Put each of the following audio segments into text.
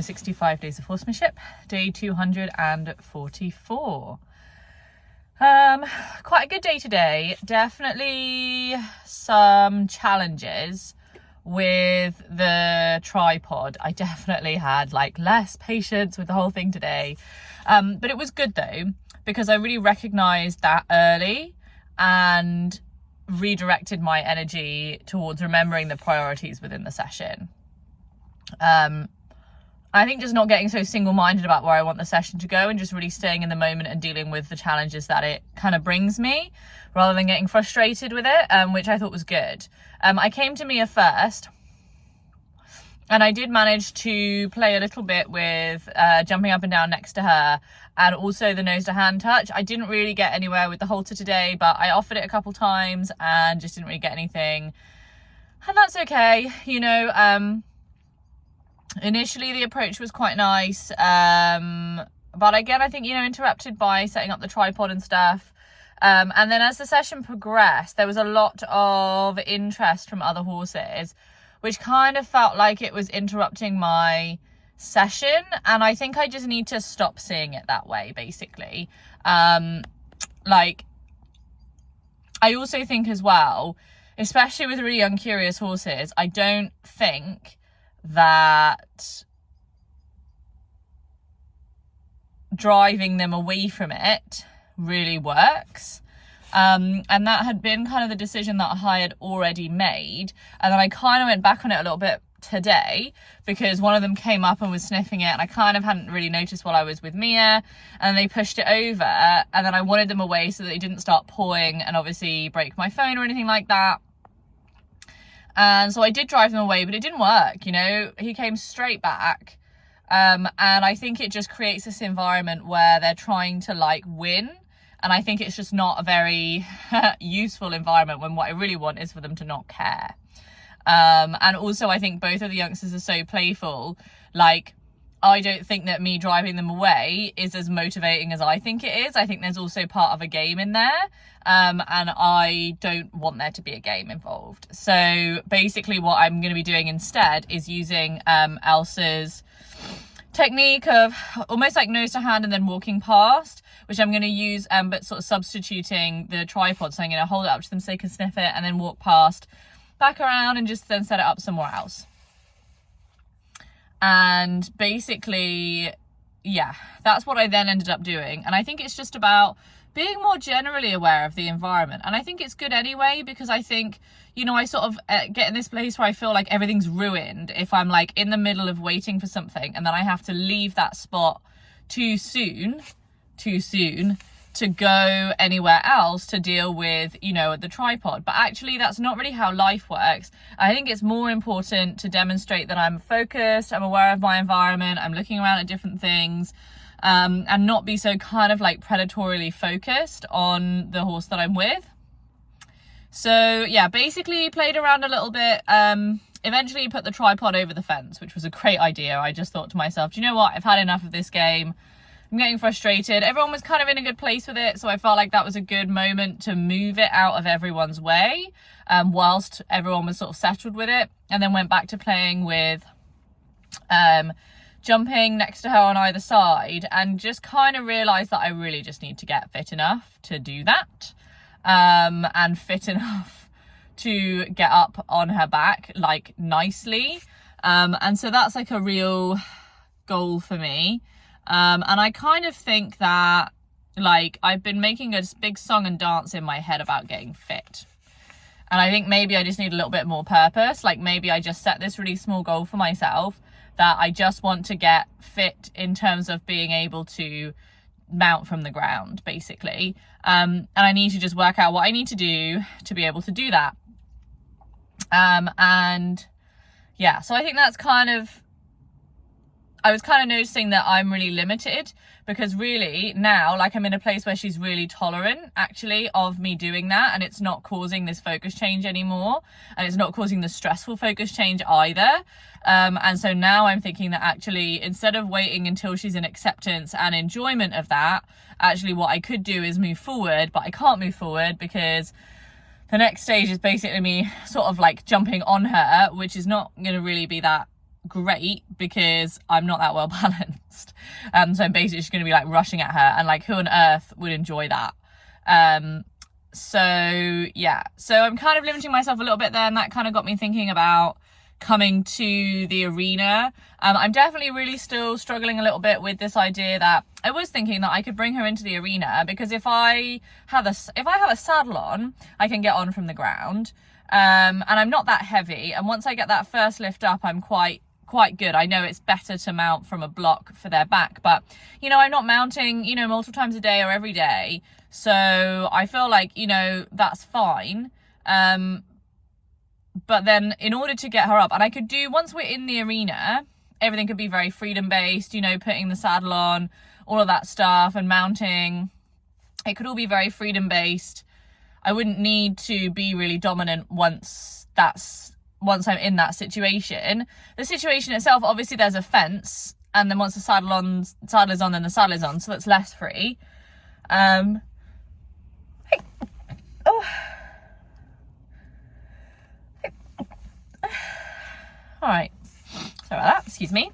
65 Days of Horsemanship, day 244. Quite a good day today. Definitely some challenges with the tripod. I definitely had less patience with the whole thing today. But it was good though, because I really recognized that early and redirected my energy towards remembering the priorities within the session. I think just not getting so single-minded about where I want the session to go and just really staying in the moment and dealing with the challenges that it kind of brings me rather than getting frustrated with it, which I thought was good. I came to Mia first, and I did manage to play a little bit with jumping up and down next to her, and also the nose to hand touch. I didn't really get anywhere with the halter today, but I offered it a couple times and just didn't really get anything. And that's okay, you know. Initially the approach was quite nice, but again, I think, interrupted by setting up the tripod and stuff. And then as the session progressed, there was a lot of interest from other horses, which kind of felt like it was interrupting my session. And I think I just need to stop seeing it that way, basically. I also think as well, especially with really young, curious horses, I don't think that driving them away from it really works. And that had been kind of the decision that I had already made. And then I kind of went back on it a little bit today because one of them came up and was sniffing it, and I kind of hadn't really noticed while I was with Mia, and they pushed it over, and then I wanted them away so that they didn't start pawing and obviously break my phone or anything like that. And so I did drive them away, but it didn't work, he came straight back. And I think it just creates this environment where they're trying to win. And I think it's just not a very useful environment when what I really want is for them to not care. And also I think both of the youngsters are so playful. I don't think that me driving them away is as motivating as I think it is. I think there's also part of a game in there. And I don't want there to be a game involved. So basically what I'm going to be doing instead is using Elsa's technique of almost like nose to hand and then walking past, which I'm going to use, but sort of substituting the tripod. So I'm going to hold it up to them so they can sniff it and then walk past, back around, and just then set it up somewhere else. And basically, yeah, that's what I then ended up doing. And I think it's just about being more generally aware of the environment. And I think it's good anyway, because I think, I sort of get in this place where I feel like everything's ruined if I'm in the middle of waiting for something and then I have to leave that spot too soon to go anywhere else to deal with, the tripod. But actually that's not really how life works. I think it's more important to demonstrate that I'm focused, I'm aware of my environment, I'm looking around at different things, and not be so kind of predatorily focused on the horse that I'm with. So yeah, basically played around a little bit, eventually put the tripod over the fence, which was a great idea. I just thought to myself, do you know what, I've had enough of this game. I'm getting frustrated. Everyone was kind of in a good place with it, so I felt like that was a good moment to move it out of everyone's way, whilst everyone was sort of settled with it, and then went back to playing with jumping next to her on either side, and just kind of realised that I really just need to get fit enough to do that, and fit enough to get up on her back nicely, and so that's a real goal for me. And I kind of think that I've been making a big song and dance in my head about getting fit. And I think maybe I just need a little bit more purpose. Maybe I just set this really small goal for myself that I just want to get fit in terms of being able to mount from the ground, basically. And I need to just work out what I need to do to be able to do that. And yeah, so I think that's I was kind of noticing that I'm really limited, because really now I'm in a place where she's really tolerant actually of me doing that, and it's not causing this focus change anymore, and it's not causing the stressful focus change either. And so now I'm thinking that actually, instead of waiting until she's in acceptance and enjoyment of that, actually what I could do is move forward, but I can't move forward because the next stage is basically me sort of jumping on her, which is not going to really be that great because I'm not that well balanced. So I'm basically just going to be like rushing at her, and like who on earth would enjoy that? So yeah, so I'm kind of limiting myself a little bit there, and that kind of got me thinking about coming to the arena. I'm definitely really still struggling a little bit with this idea that I was thinking that I could bring her into the arena, because if I have a saddle on, I can get on from the ground, and I'm not that heavy, and once I get that first lift up, I'm quite good. I know it's better to mount from a block for their back, but you know, I'm not mounting, you know, multiple times a day or every day, so I feel like, you know, that's fine. But then in order to get her up, and I could do, once we're in the arena, everything could be very freedom based, you know, putting the saddle on, all of that stuff, and mounting, it could all be very freedom based. I wouldn't need to be really dominant once I'm in that situation. The situation itself, obviously there's a fence, and then once the saddle is on, then the saddle is on, so that's less free. All right, sorry about that, excuse me.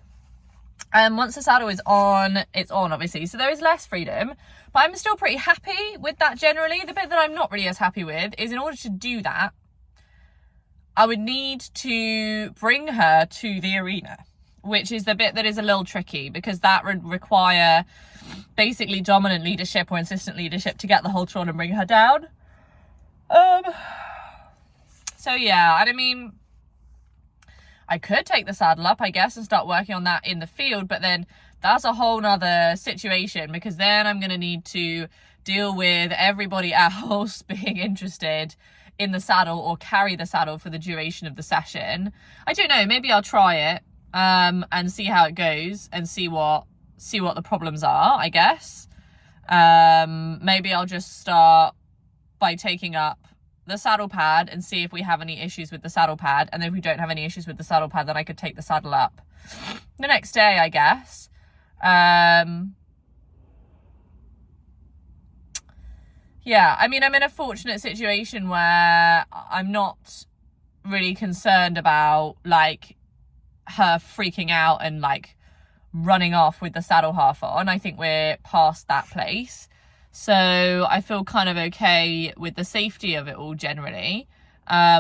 Once the saddle is on, it's on, obviously, so there is less freedom, but I'm still pretty happy with that generally. The bit that I'm not really as happy with is, in order to do that, I would need to bring her to the arena, which is the bit that is a little tricky, because that would require basically dominant leadership or insistent leadership to get the halter on and bring her down. So yeah, and I mean, I could take the saddle up, I guess, and start working on that in the field, but then that's a whole nother situation, because then I'm going to need to deal with everybody else being interested in the saddle or carry the saddle for the duration of the session. I don't know, maybe I'll try it and see how it goes, and see what the problems are, I guess. Maybe I'll just start by taking up the saddle pad and see if we have any issues with the saddle pad, and then if we don't have any issues with the saddle pad, then I could take the saddle up the next day, I guess. Yeah, I mean, I'm in a fortunate situation where I'm not really concerned about like her freaking out and like running off with the saddle half on. I think we're past that place. So I feel kind of okay with the safety of it all generally,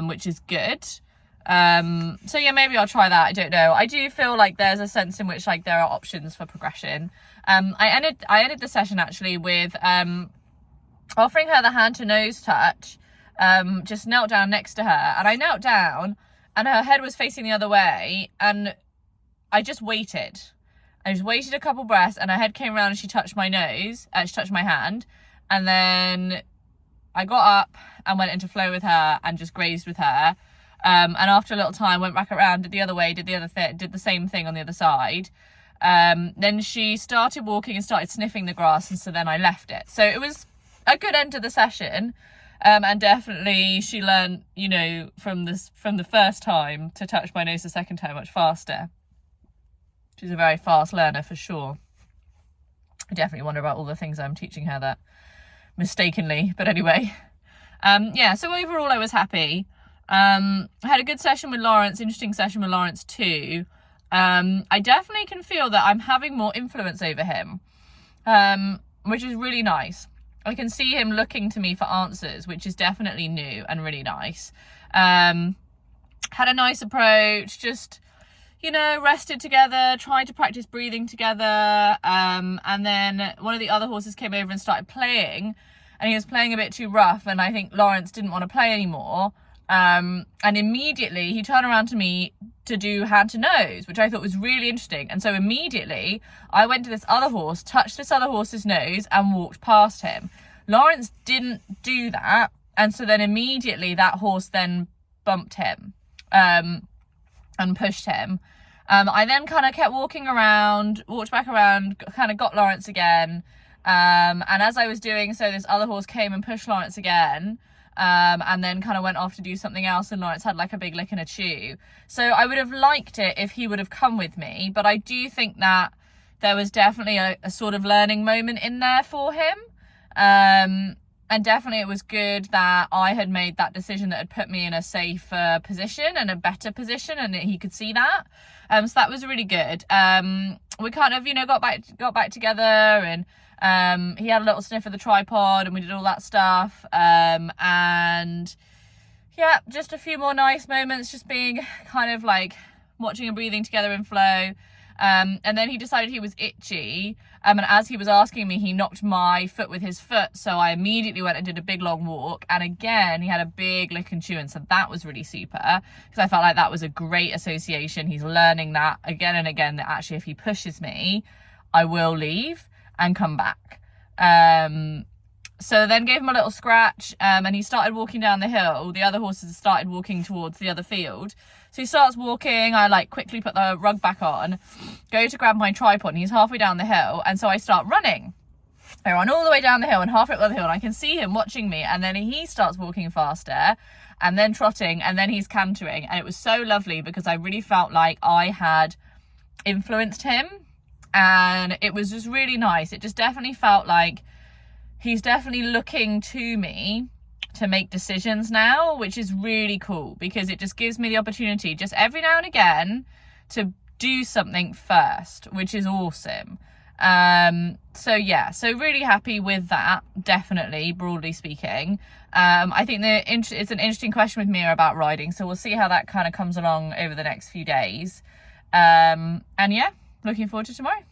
which is good. So yeah, maybe I'll try that. I don't know. I do feel like there's a sense in which like there are options for progression. I ended the session actually with offering her the hand to nose touch. Just knelt down next to her, and I knelt down and her head was facing the other way, and I just waited. I just waited a couple breaths, and her head came around and she touched my nose, she touched my hand, and then I got up and went into flow with her and just grazed with her. And after a little time, went back around, did the other way, did the same thing on the other side. Then she started walking and started sniffing the grass, and so then I left it. So it was a good end to the session. And definitely she learned, you know, from the first time to touch my nose the second time much faster. She's a very fast learner for sure. I definitely wonder about all the things I'm teaching her that mistakenly, but anyway. Yeah, so overall I was happy. I had a good session with Lawrence, interesting session with Lawrence too. I definitely can feel that I'm having more influence over him, which is really nice. I can see him looking to me for answers, which is definitely new and really nice. Had a nice approach, just, you know, rested together, tried to practice breathing together, and then one of the other horses came over and started playing, and he was playing a bit too rough, and I think Lawrence didn't want to play anymore, and immediately he turned around to me to do hand to nose, which I thought was really interesting. And so immediately I went to this other horse, touched this other horse's nose, and walked past him. Lawrence didn't do that, and so then immediately that horse then bumped him and pushed him. I then kind of kept walking around, walked back around, kind of got Lawrence again, and as I was doing so, this other horse came and pushed Lawrence again, and then kind of went off to do something else, and Lawrence had like a big lick and a chew. So I would have liked it if he would have come with me, but I do think that there was definitely a sort of learning moment in there for him. And definitely it was good that I had made that decision that had put me in a safer position and a better position, and he could see that. So that was really good. We kind of, got back together, and he had a little sniff of the tripod, and we did all that stuff. And yeah, just a few more nice moments, just being kind of like watching and breathing together in flow. And then he decided he was itchy. And as he was asking me, he knocked my foot with his foot. So I immediately went and did a big long walk. And again, he had a big lick and chew. And so that was really super, because I felt like that was a great association. He's learning that again and again, that actually if he pushes me, I will leave and come back. So then gave him a little scratch, and he started walking down the hill. The other horses started walking towards the other field. So he starts walking. I like quickly put the rug back on, go to grab my tripod, and he's halfway down the hill. And so I start running. I run all the way down the hill and halfway up the hill, and I can see him watching me. And then he starts walking faster, and then trotting, and then he's cantering. And it was so lovely because I really felt like I had influenced him, and it was just really nice. It just definitely felt like he's definitely looking to me to make decisions now, which is really cool, because it just gives me the opportunity just every now and again to do something first, which is awesome. So yeah, so really happy with that, definitely, broadly speaking. I think it's an interesting question with Mia about riding, so we'll see how that kind of comes along over the next few days. And yeah, looking forward to tomorrow.